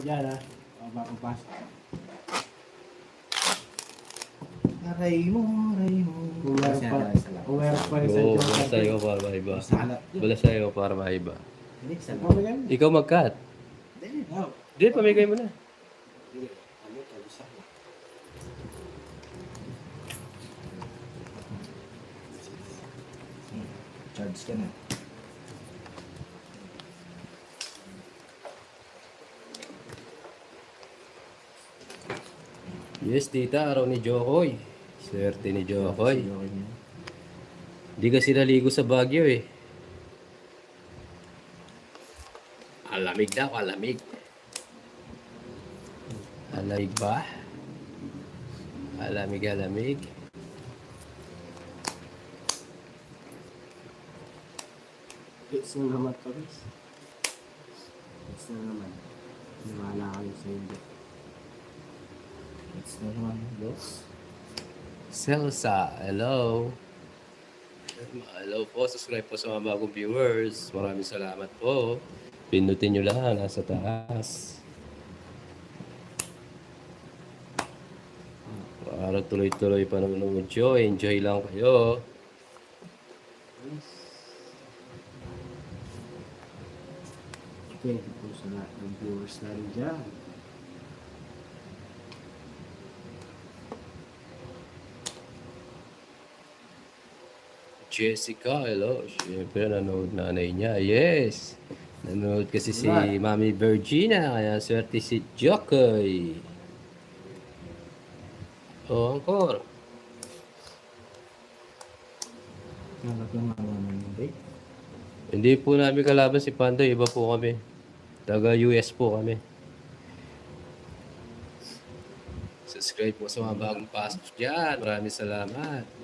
dyan ha. Bagong pasok. Aray mo. Kung meron pa rin sa Oo, Diyos. bala sa'yo para maiba. Salat. Bala sa'yo para maiba. Hindi, salat. Pamigay mo. Ikaw mag-cut. Hindi. No. Hindi, pamigay mo na. Ano, kalusak na. Charge ka na. Yes, tita, araw ni Jokoy. Swerte ni Jokoy. Okay niya. Di kasi naligo sa Baguio eh. Alamig daw, alamig. Alamig ba? Alamig, alamig. It's na naman to guys. It's na naman. Niwala kayo sa hindi. It's na naman, boss. Celsa, hello. Hello po, subscribe po sa mga bagong viewers. Maraming salamat po. Pinutin nyo lang, nasa taas. Para tuloy-tuloy pa naman ng video. Enjoy lang kayo. Thank you po sa lahat ng viewers natin dyan. Jessica, hello. Siyempre, nanood nanay niya. Yes. Nanood kasi si Mami Virginia. Kaya swerte si Jokoy. Oh, angkor. Nalagyan mga naman yung bait. Hindi po namin kalaban si Pandoy. Iba po kami. Taga US po kami. Subscribe po sa mga bagong pasok dyan. Maraming salamat.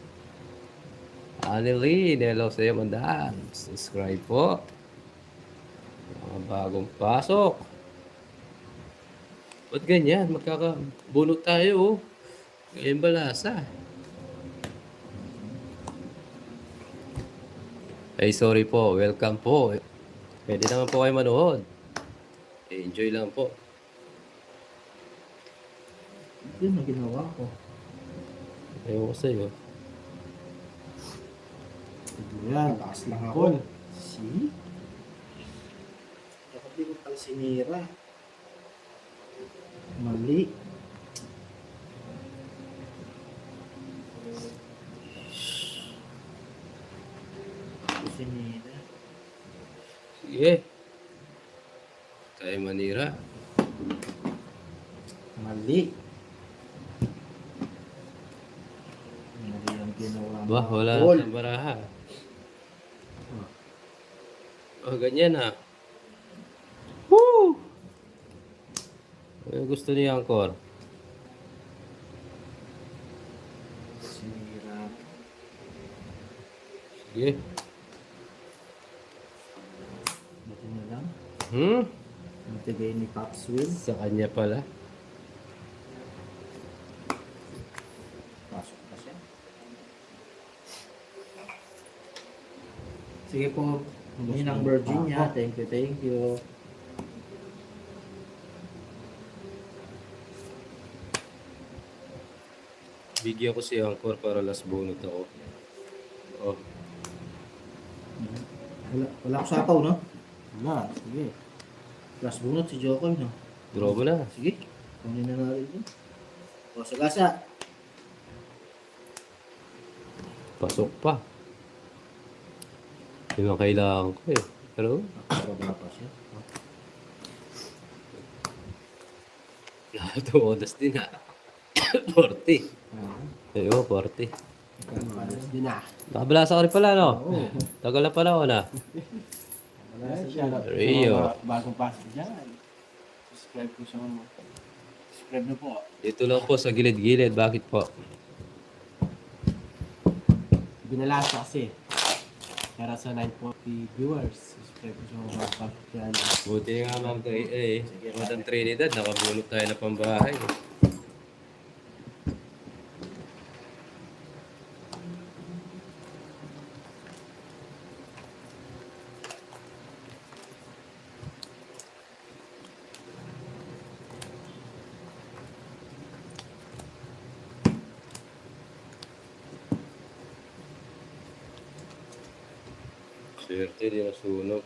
Annalyn, hello sa iyo, mandaan. Subscribe po. Mga bagong pasok. Ba't ganyan? Magkakabunot tayo, oh. Ngayon balasa. Ay, sorry po. Welcome po. Pwede naman po kayo manood. Enjoy lang po. Yun na ginawa ko. Ayaw ko sa'yo. Yan. Taas lang ako. Paul. See? Dapat di ko pala sinira. Mali. Sinira. Sige. Tayo manira. Mali. Mali ang ginawa mo. Bah, wala Paul. na baraha. Oh, ganyan ah. Woo! Ano gusto niya angkor? Sinira. Sige. Buti na lang. Matigay ni Pops Will. Sa kanya pala. Pasok pa siya. Sige po. Yun ang Virginia. Thank you, thank you. Bigyan ko si angkor para last bunot ako. Oh. Wala ko sapaw, no? Wala. Sige. Plus bunot si Jokoy, no? Draw mo na. Sige. Kunin na natin yun. O, sagasa. Pasok pa. Yun ang kailangan ko eh. Pero, Nakababa pa siya. nakatuodas din ha. 40. Ayo, 40. Alas din na. Nakabalasa ka rin pala, no? Tagal na pala ako na. Ayan, shout out sa Rio. mga bagong pasok dyan. Subscribe po sa mga. Subscribe na po. Dito lang po sa gilid-gilid. Bakit po? Binalasa kasi. Para sa 940 viewers. Subscribe po sa mga bagong pasok dyan. Buti nga, Ma'am Madam Trinidad, nakabulot tayo na pambahay. Swerte, di nasunog.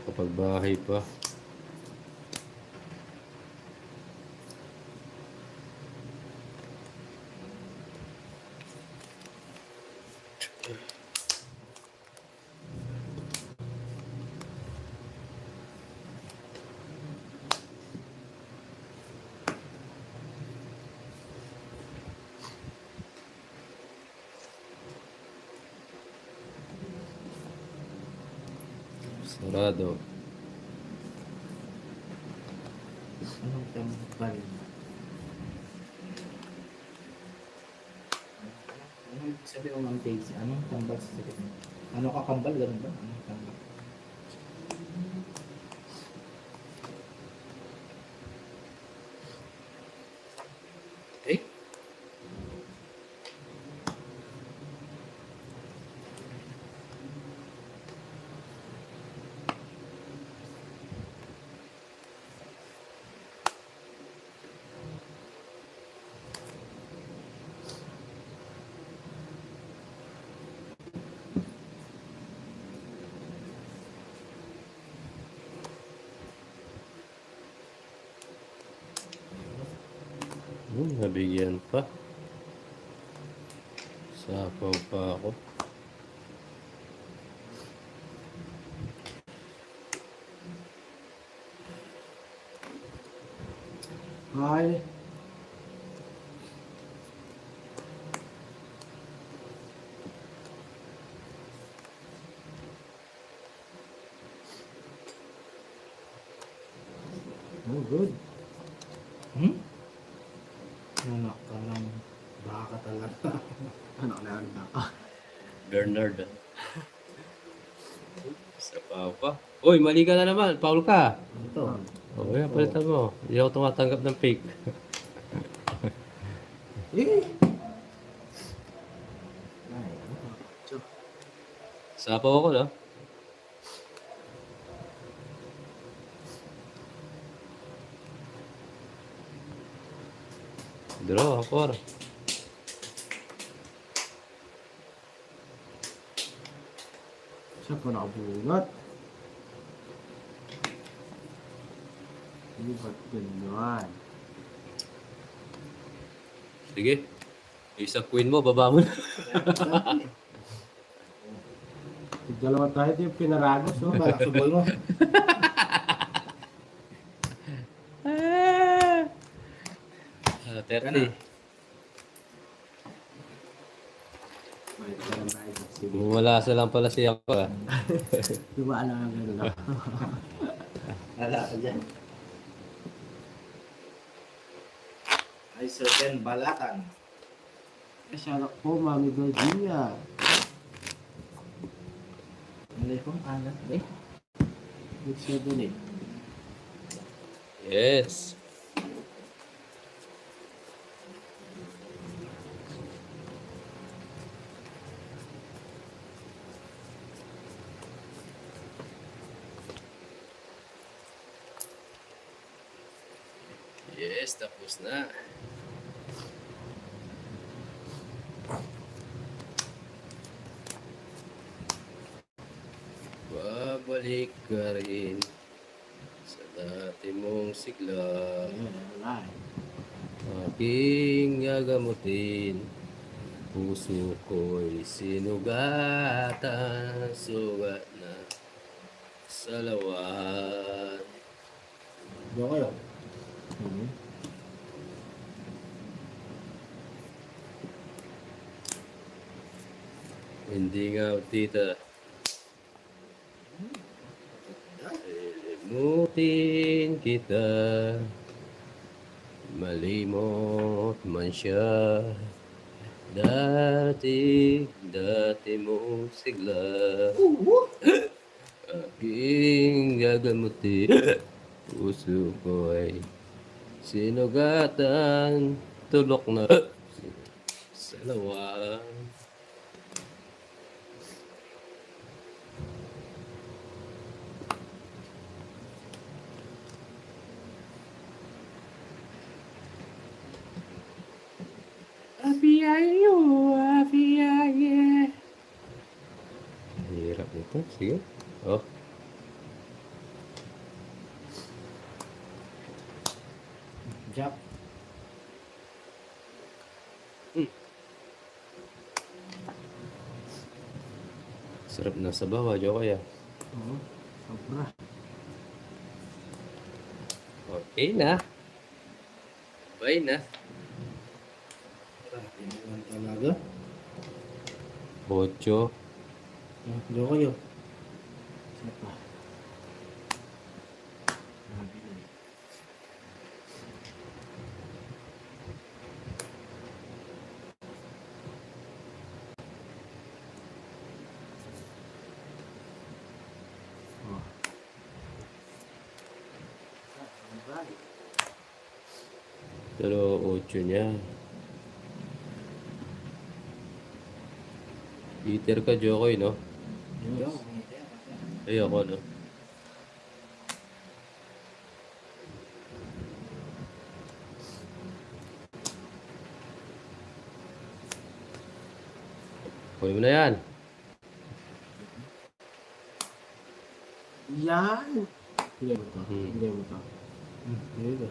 Kapag bahay pa. Sarado. Anong tambal? Anong ibig sabihin ko Ma'am Daisy? Anong tambal sa sakit mo? Ano kakambal? Ganun ba? Anong tambal? Eh? Nabigyan pa. Sapaw pa ako. Ay. Oh, good. Anak ka lang. Baka talaga. Ano na ang naka? Bernard. Sapaw pa. Uy, mali ka na naman. Paul ka. Ito. O, yan, palitan mo. Hindi ako tumatanggap ng fake. Eh! Ay, Sapaw ako, no? Draw, akor. Siya po nakabungat. Hindi ba't ganyan? Sige. Isa queen mo, baba mo na. Dalawa tayo ito yung pinaragos. Oh. balak subol mo. Ah, 30. May parang tayo. Sige. Wala sa lang pala siya ko, ah. Diba lang ang gano'n lang? Wala ka dyan. Ay, certain balatan. Shout out po, Mami Virginia. Malay kong alat. Eh, Good siya dun eh. Yes. Yes, tapos na. Babalik ka rin sa dati mong sigla. Ayun, wala eh. Aking gagamutin. Puso ko'y sinugatan. Sugat na sa lawan. doon kayo. Mhm. Hindi nga, tita. Limutin kita. Malimot man siya. Dati mong sigla. Aking gagamutin. Puso ko ay sinugatan. Tulok na sa lawan. Afiyayo, afiyaye. Sige. Oh. Jack. Sarap na sa bawa, Jokoy ah. Oo. Sobra. Okay na. Bye na. Grabe naman talaga. 8. Diyo kayo. Isa pa. Grabe na. Oh. Alright. Pero 8 niya. Peter ka, Jokoy, no? Diyo. Ay, ako, no? Kunin mo na yan. Yan! Hindi mo to. Hmm. Hindi mo to. Diyo.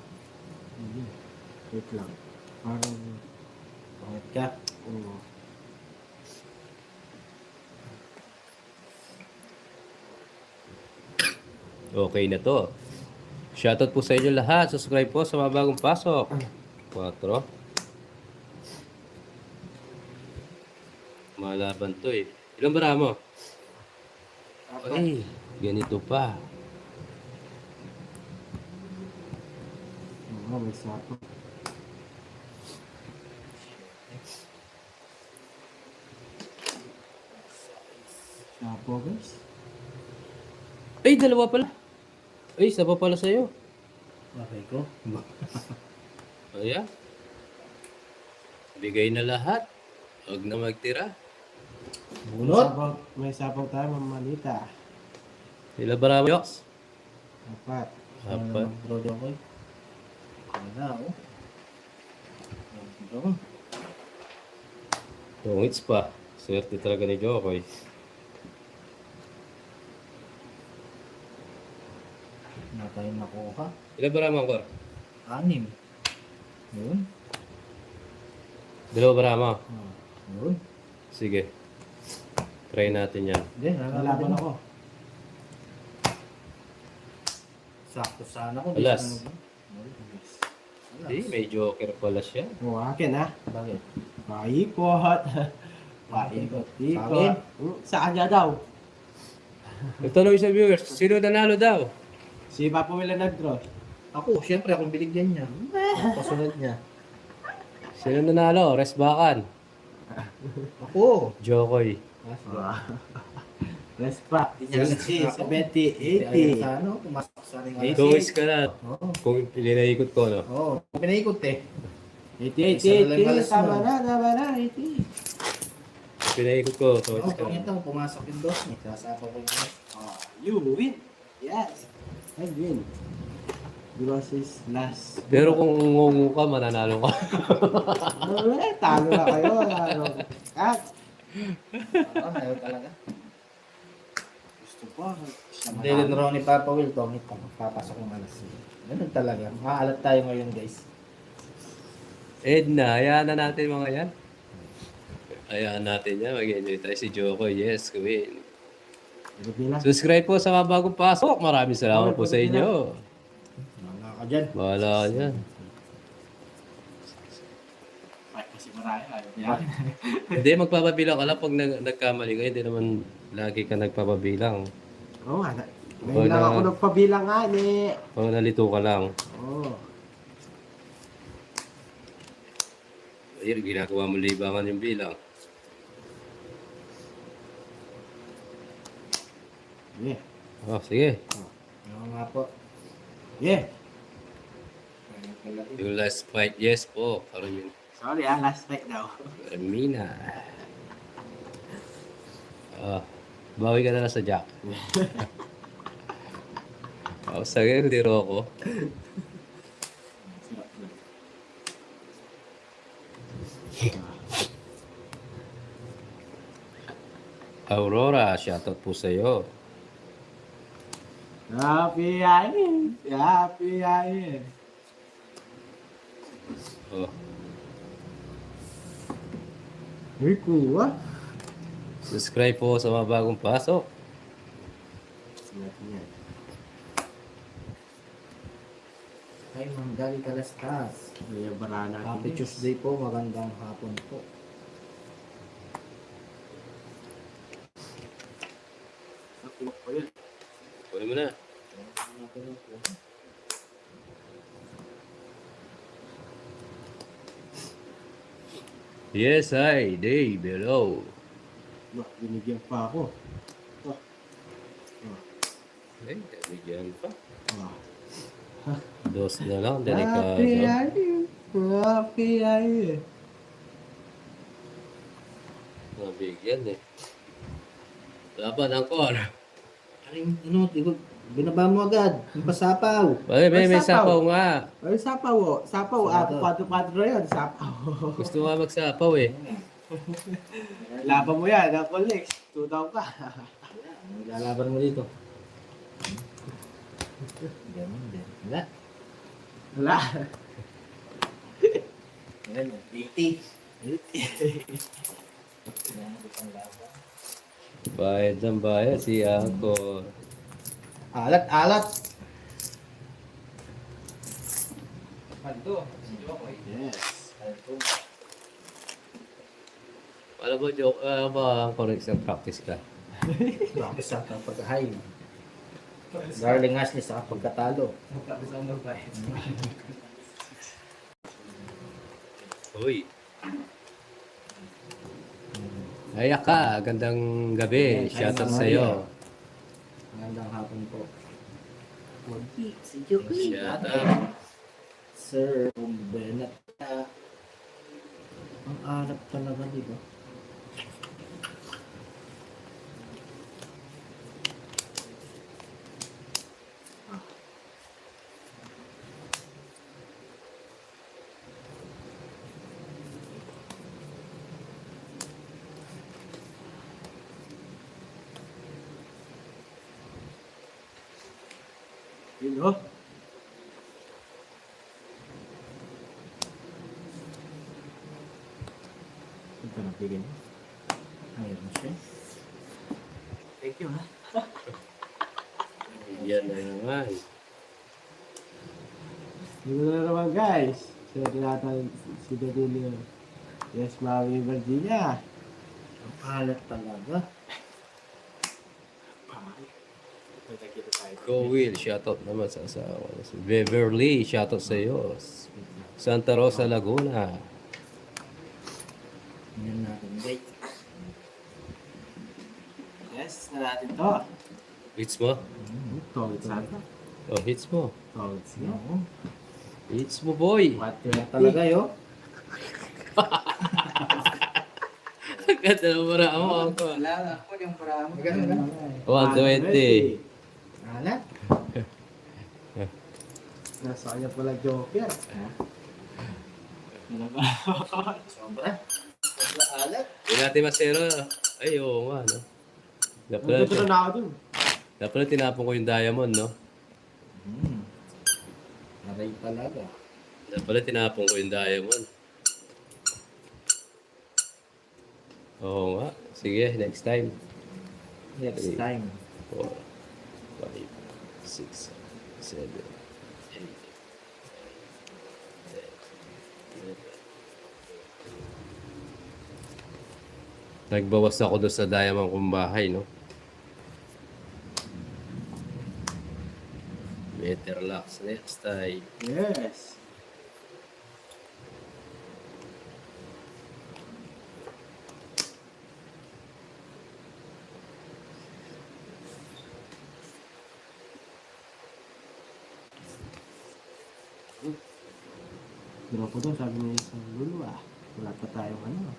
Hindi. Wait lang. Parang, Pangit ka. oo. Okay na to. Shoutout po sa inyo lahat. Subscribe po sa mga bagong pasok. 4. Malaban to eh. Ilang bara mo? Ay, ganito pa. Oo, may sapo. Sapo, guys. Ay, dalawa pala. Ay, isa pa pala sa'yo. Okay ko. Ayan. Bigay na lahat. Huwag na magtira. Bunot. May sapaw tayo, mamalita. Ilang bara mo, Yoks? 4. 4. Bro, diyo ko. Wala ako. Ito. Tungits pa. Swerte talaga ni Jokoy. Wala tayong nakuha. Ilang bara mo, Angkor? 6. Yun. Dalawa bara mo? Yun. Sige. Try natin yan. Hindi, Nalaban ako. Sakto sana ko. Alas. Alas. Hindi, may Joker pala siya. O, akin ha. Bakit? Paikot. Sa akin? Paikot. Sa kanya daw. Nagtanong sa viewers, sino nanalo daw? Si Papa Willa nag-draw. Ako, syempre akong binigyan niya. Pasunod niya. Sino nanalo? Resbakan. Ako. Jokoy. Respa. Hindi niya 60, ako. 70, Ayun 80. sa ano, pumasok sa ating Eh, alas. Tungis ka na. Oo. Kung ilinaikot ko, no? Oo. Pinaikot eh. 80, Isa na lang 80, alas tama nun. na, tama na, 80. Pinaikot ko, Oo, tungis ka na. pangit ako. Pumasok yung dos. Sasapa ko yung dos. You win. Yes. I win. Because is last. Pero kung ngungu ka, mananalo ka. Talo na kayo. Kat. Oo, meron talaga. Gusto ko. Siya Hindi rin raw ni Papa Will, tongit pa. Papasok ng alas. Ganun talaga. Makaalat tayo ngayon, guys. Edna, hayaan na natin mga yan. Hayaan natin yan. Mag-enjoy tayo si Jokoy. Yes, queen. Nila. Subscribe po sa mga bagong pasok. Maraming salamat po sa inyo. Wala ka dyan. Bahala ka dyan. Ay, kasi marami. Ayaw. Hindi, magpapabilang ka lang pag nagkamali ka. Hindi naman lagi ka nagpapabilang. Oo nga. Ngayon lang ako nagpabilang nga eh. Pag nalito ka lang. Oo. Ayun, ginagawa mo libangan yung bilang. Yeah. Oh, sige. Oo nga po. Yeah. Ayun pala. Yung last fight, yes po. Carmina. Sorry last night daw. Carmina. Bawi ka na lang sa Jack. Sige, hindi Rocco. Aurora, shoutout po sa iyo. Happy Ayin! Happy Ayin! Oh, Uy, kuha. subscribe po sa mga bagong pasok. Natin yan. Ay, Ma'am Gali Kalastas. May bara natin. Happy guys. Tuesday po, magandang hapon po. Nakuha ko yun. Kunin mo na. Yes, hi, Dave, hello. Bah, binigyan pa ako. Ay, bigyan pa. Ah. Dos na lang, Happy delikado. Ayin! Happy Ayin! Nabigyan eh. Laban ang kor. Ano, binaba mo agad. Yung pasapaw. May sapaw nga. Ay, sapaw o. Sapaw, Sapaw. 4-4 yun. Sapaw. Gusto nga magsapaw eh. Laban mo yan, ako Lex. 2 ka. Lalaban mo dito. Ganun din. Wala. Wala. Yan, 80. Bayad ng bayad si ako. Alat, alat. Yes. Alam mo, joke, ba ang correction practice ka? Bakit sa pag-high? Darling Ashley sa pagkatalo. Uy. Ay, ka, gandang gabi. Shoutout sa iyo. Magandang hapon po. Shoutout. Sir Bennett. Ang alat talaga, di ba? Yun o. Ito na bigyan mo. Mayroon siya. Thank you ha. Yan na naman. Dito na naman guys. Sila tinatan si Dadilio. Yes, Mami Virginia. Ang alat talaga. Nakikita tayo. Go Will, shoutout naman sa asawa. Si Beverly, shoutout sa iyo. Santa Rosa, Laguna. Yan natin, guys. Yes, na natin to. Hits mo? Tawid sa atin. Oh, hits mo. Tawid siya. Oo. Hits mo, boy. What Kaya talaga, yo. Ganda mo para mo ako. Wala na ako yung para mo. 120. Alat? Nasa kanya pala Joker. Ano ba? Sobra. Sobra alat. Hindi natin masero. Ay, oo nga, no? Nagkito na ako dun. Dapat tinapon ko yung diamond, no? Aray talaga. Dapat tinapon ko yung diamond. Oo nga. Sige, next time. Next time. 4, 5, 6, 7, 8, 10, 11. Nagbawas ako doon sa diamond kong bahay, no? Better luck next time. Yes. Drop ko to, sabi niya sa lulu ah. Wala pa tayong ano.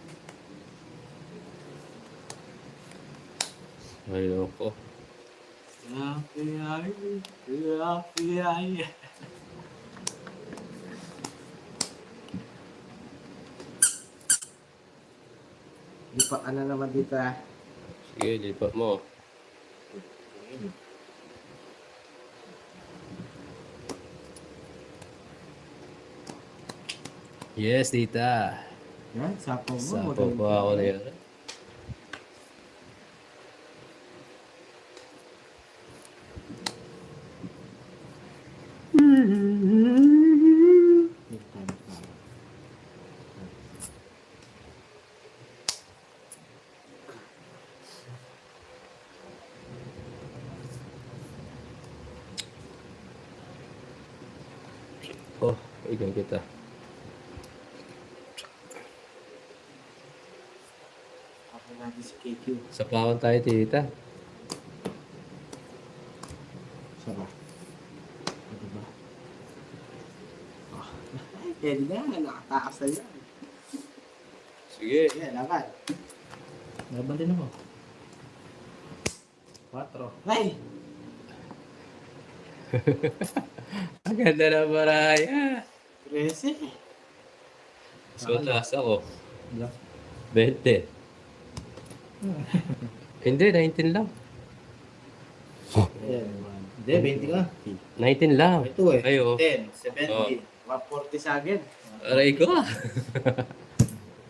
Ayoko. Happy ay, happy ay. Di pa ano naman dito ah. Sige, lipat mo. Yes, tita. Yan, sapaw mo. Sapo po ako na yan. Oh, ikan kita. Ako natin si KQ. Sapawan tayo, tita. Sarap. Ano ba? Oh. Pwede na, nakataas na yan. Sige. Sige, laban. Laban din ako. 4. Ay! Ang ganda na baraya. 13. So, taas ako. Ilan? 20. Hindi, 19 lang. Hindi, 20 ka. 19 lang. Ito eh. Ayo. 10, 70. 140 sa akin. Aray ko.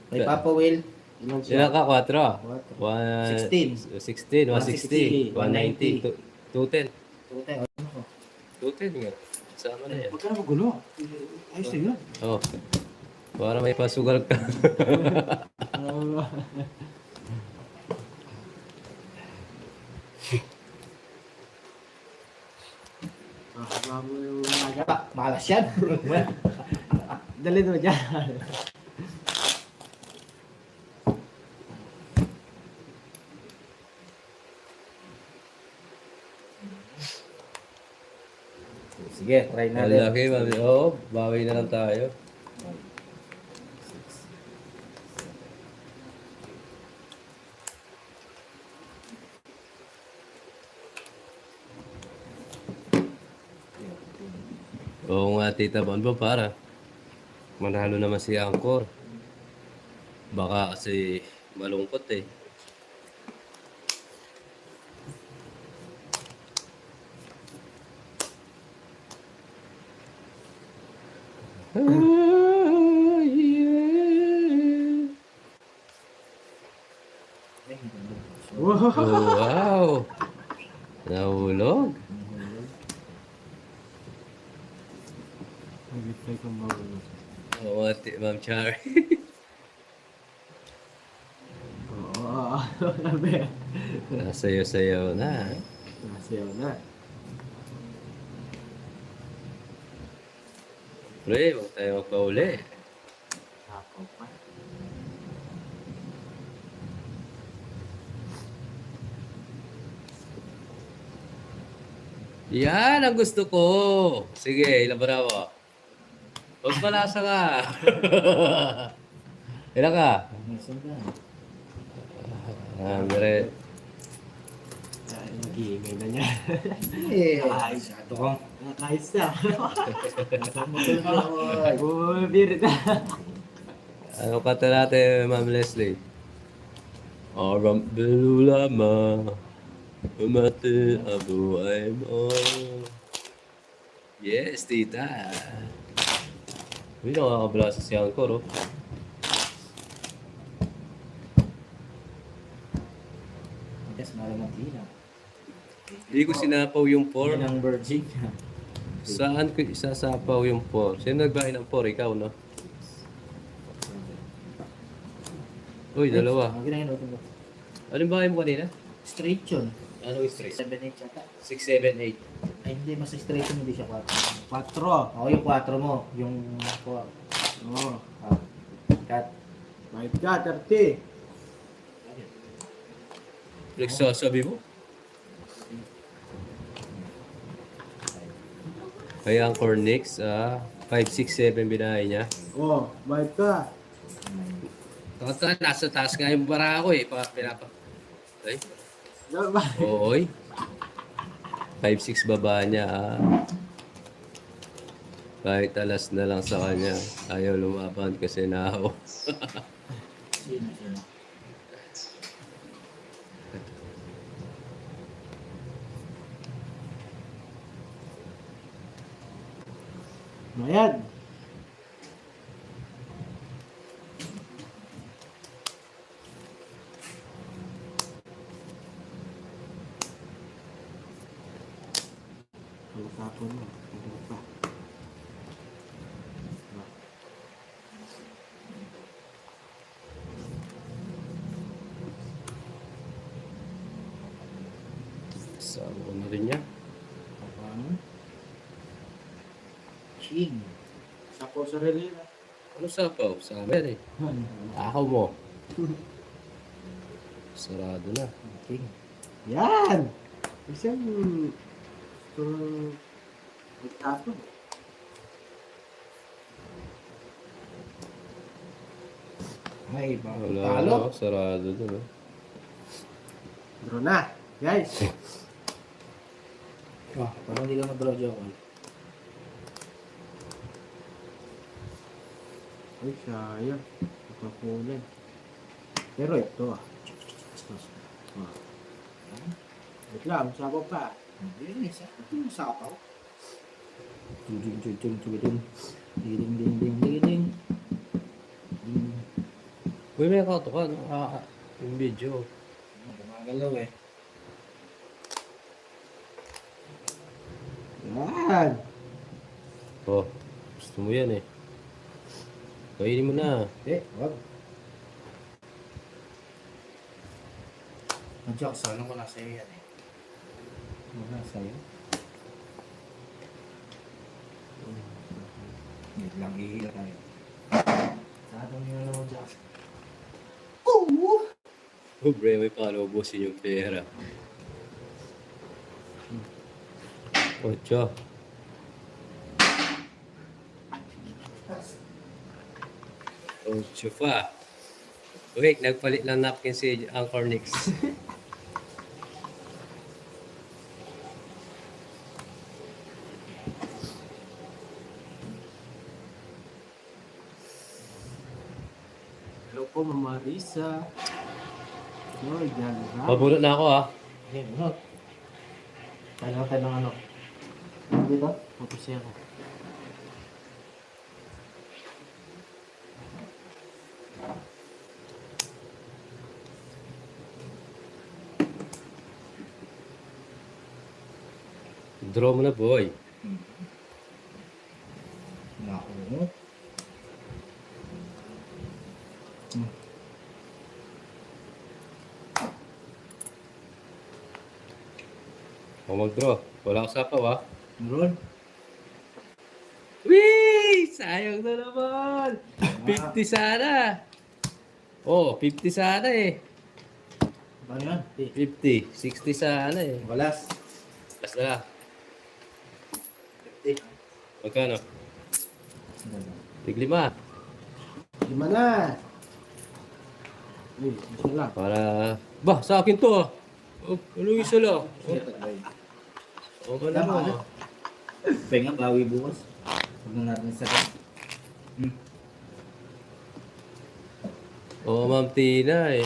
May Papa Will. Ilan siya? Ilan ka? 4? 16. 16, 160, 190, 210. 210. 210 nga. Sama na yan. Huwag ka na magulo. Ayos na yun. Oh. Para may pasugal ka. Baka mo yung naga. Malas yan. Dali mo dyan. Sige, try Ang natin. laki, mami. Oo, bawi na lang tayo. Oo nga, Tita Bonbo, para manalo naman si Angkor. Baka kasi malungkot eh. Ah, yeah. Wow! Oh, wow! Nahulog. Nag-try kong magulo. Oo, Ma'am Chari. Oo, sabi. Nasayaw-sayaw na. Nasiyaw na. Pre, huwag tayo magpauli. Sapaw pa. Yan ang gusto ko. Sige, ilan ba na ako? Huwag malasa ka. Ilan ka? Nasaan ka? Andre. Ay, nag-iingay na niya. Eh, Ay, masyado kang Nakahis na. Ay, Bumibirit na. Ano kata natin, Ma'am Leslie? Aram belulama. Umati abu ay mo. Yes, tita. Hindi nakakablasa si Angkor, oh. yes, maraming Hindi ko sinapaw yung Yan 4. ang virgin. Saan ko isasapaw yung 4? Sino nagbahay ng 4? Ikaw, no? Uy, dalawa. Ang ginahin natin ko. Anong bahay mo kanina? Straight yun. Ano yung straight? 7-8 yata. 6, 7, 8. Ay, hindi. Mas straight yun, hindi siya 4. 4. Ako yung 4 mo. Yung 4. Oo. Ah. Cut. Mahit ka, 30. Nagsasabi mo? Kaya ang Cornix, 5, 6, 7 binahay niya. Oo, mahit ka. Tata, nasa taas nga yung bara ko eh. Ay, Diba? ooy. 5, 6 baba niya, Kahit alas na lang sa kanya. Ayaw lumaban kasi nahaw. Sino? Ayan. Ang tapon mo. Ano pa? Saan ko na rin niya? Paano? Ching. Sapo sa relira. Ano sapaw? Sa amin eh. Takaw mo. Sarado na. Ching. Yan! Isang... Magtapon. Ay, ba? Wala Talo. na. Sarado dun. Oh. Draw na. Guys. Ah, parang hindi ka mag-draw joke. Ay, sayang. Nakakulan. Pero ito ah. Ah. Wait lang, sabaw pa. Hindi, isa. Ito yung sapaw. Ding, ding, ding, ding, ding, ding. Ding, ding, ding, ding, ding. Ding. Uy, may kato ka. No? Yung video. Gumagalaw eh. Yan! Oh, gusto mo yan eh. Kainin mo na. Wag. Nandiyan, sana ko nasa iyo yan eh. Wala sa'yo. Wait lang, ihila tayo. Saan nyo naman dyan? Oh, bre, may palubusin yung pera. Ocho. Ocho pa. Wait, nagpalit lang napkin si Anchor Nix. Hello po, Mama Risa. Oh, yan. Pabulot na ako ah. Okay, bunot. Kailangan tayo ng ano. Dito? Tapos siya ako. Draw mo na, boy. Naku. O mag-draw. Wala ko sapaw ah. Meron? Wee! Sayang na naman! 50 sana! Oh, 50 sana eh. Paano yan? 50. 60 sana eh. Walas. Basta. 50. Magkano? Tiglima. 5 na. Uy, isa lang. Para... Bah, sa akin to ah. Oh, ano yung isa lang? Oh, wala mo ah. Penga, bawi bukas. Huwag na natin sa Oh, Ma'am Tina eh.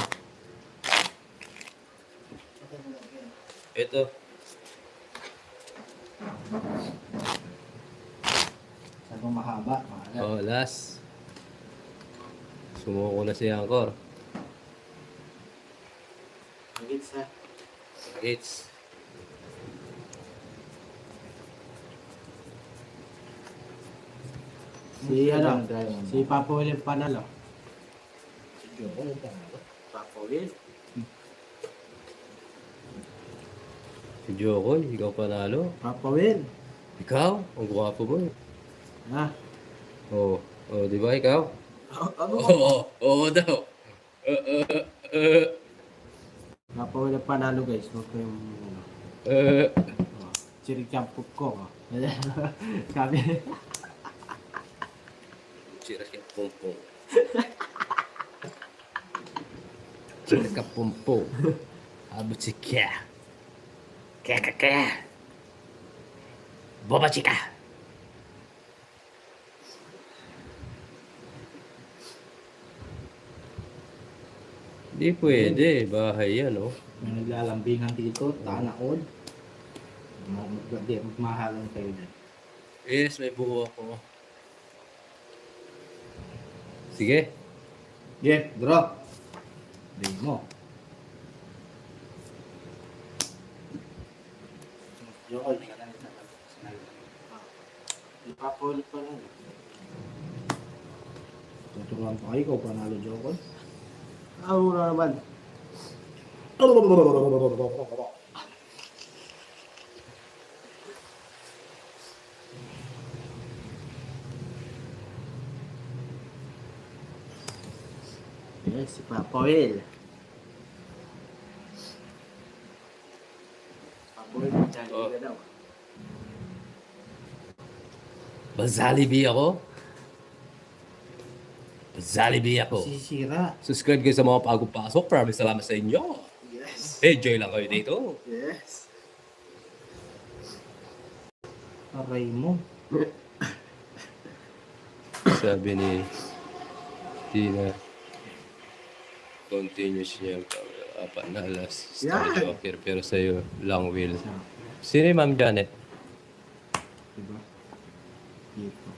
Ito. Sabi mahaba, mahaba. Oh, last. Sumuko na si Angkor. Higit sa. It's... Si ano? Si Papa Will yung panalo. Papa Will. Si Jokoy, ikaw panalo. Papa Will. Ikaw? Ang gwapo mo eh. Ha? Oh, oh, di ba ikaw? Ano? Oo, oo daw. Papa Will yung panalo guys. Huwag ko yung ano. Chirikampup ko. Sabi. Chira ka pumpong. Chira ka pumpong. Abo chika. Kaya. Boba chika. Di pwede. Bahay yan, oh. May naglalambingan dito, tanakod. Magmahalan kayo dyan. Yes, may buo ako. Sige. Yeah, draw. Big mo. Jokoy, ipapulit pa lang. Tuturuan ko kayo, ikaw panalo Jokol. Wala naman. Yes, si Papa Will. Papa Will, Oh. na daw. Bazalibi ako. Bazalibi ako. Sisira. Subscribe kayo sa mga bagong pasok. Maraming salamat sa inyo. Yes. Enjoy lang kayo dito. Yes. Aray mo. Sabi ni Tina, continuous niya apat na alas. Star Yan. Joker. Pero sa'yo, long will. Sino yung Ma'am Janet? Diba? Dito.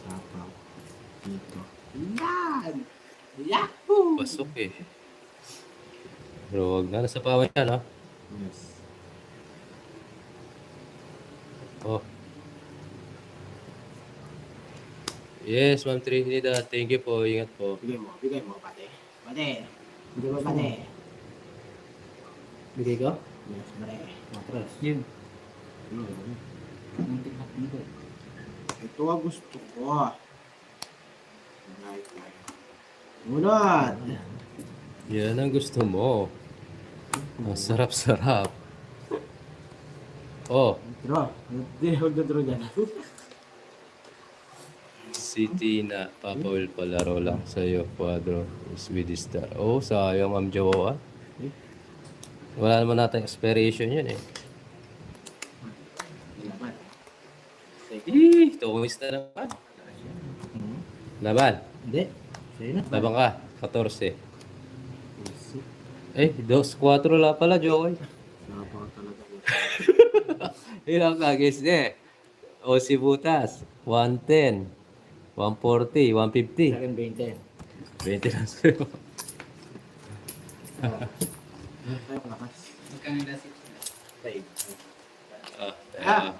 Sapaw. Dito. Yan! Yahoo! Pasok eh. Pero wag na. Nasa pawan yan, ha? Yes. Oh. Yes, Ma'am Trinidad. Thank you po. Ingat po. Bigay mo, pate. Pate. Bigay mo, pate. Bigay ko? Yes, pate. Matras. Yun. Muntik na dito. Ito ang gusto ko. Like. Munod! Yan ang gusto mo. Ang sarap-sarap. Oh, Draw. Hindi, huwag na draw dyan. si Tina. Papa will palaro lang sa'yo. Quadro. Swedish Star. Oh, sayang Ma'am Joa. Wala naman natin expiration yun eh. Hindi naman. Tungis na naman. Laban. Hindi. Sa'yo na. Laban ka. 14. Eh, 2-4 lang pala, Joey. Napaka talaga. Ilang kagis eh. O si Butas. 110. 140. 150. Sa akin 20. 20 lang sa'yo. Tayo lakas. Ah,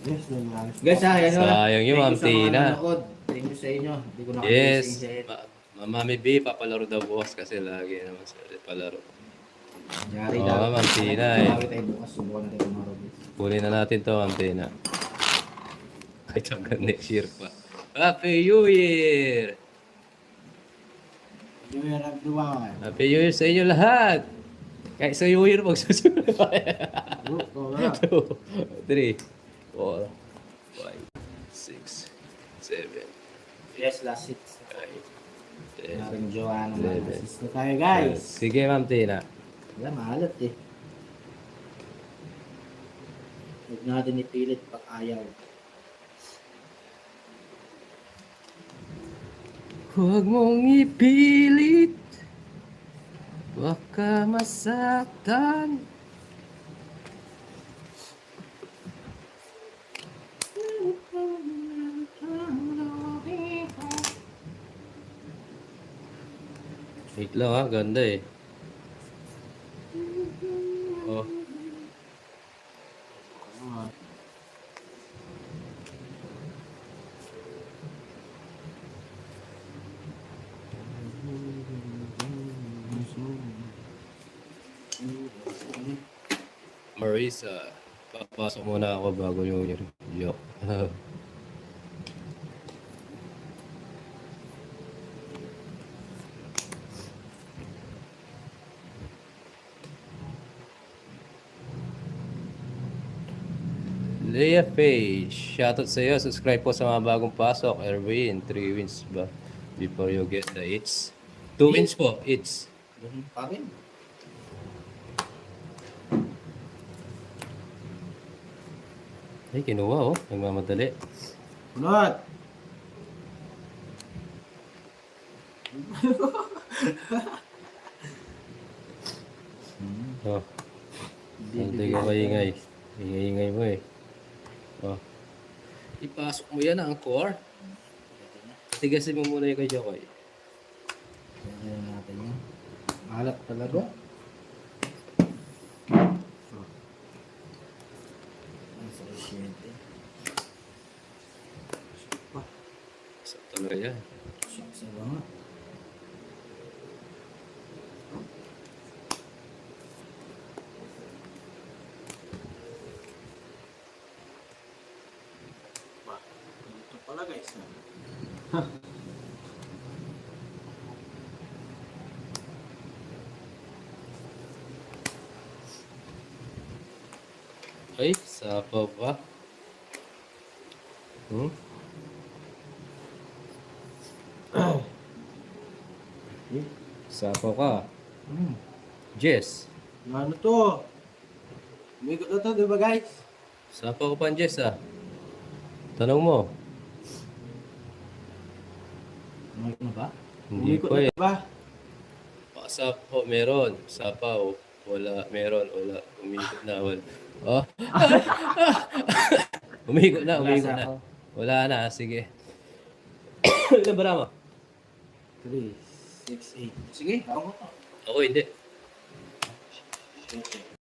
Yes, nangyari. Guys, yan o. Sayang yung Ma'am Tina. Thank you sa inyo. Hindi ko na Yes. Mami B, papalaro daw bukas kasi lagi naman sa palaro. Yari Oo, daw. Ma'am Tina eh. Bawi tayo bukas. Subukan natin kung marobis. Kunin na natin to, Ma'am Tina. Kahit hanggang next year pa. Happy New Year! New Year everyone. Happy New Year sa inyo lahat! Kahit sa New Year, magsusunod. Go na. 2, 3, 4, 5, 6, 7, Yes, last hit. 8, 10. Maring Joanna. Eleven. Assist na tayo, guys. Sige, Ma'am Tina. Wala, maalat eh. Huwag natin ipilit pag ayaw. Huwag mong ipilit, baka masaktan. Wait lang ha, ganda eh. Oh, Marisa, papasok muna ako bago yung joke. Leah Page, shoutout sa iyo. Subscribe po sa mga bagong pasok. Erwin, 3 wins ba? Before you get the hits. 2 wins po, hits. Ganun pa rin. Ay, kinuha oh. Nagmamadali. Munod. Oh. Hindi ka maingay. Ingay-ingay mo eh. Oh. Ipasok mo yan ang core. Tigasin mo muna yung kay Jokoy. Kaya natin yan. Alat talaga. Ang sarsyente. Sa talaga yan. Sa nga. Ito pala guys. Ay, sapaw pa. Hmm? Sapaw ka. Jess. Ano to? Umigot na to, di ba guys? Sapaw ka pa, Jess ah. Tanong mo. Ano ba? Hindi Umikot ko na eh. di ba? Sapaw, meron. Sapaw, wala. Meron, wala. Umikot na, wala. Oh. umikot na, umikot na. Wala na, sige. Ilan ba mo? 3, 6, 8. Sige, ako ko. Ako hindi.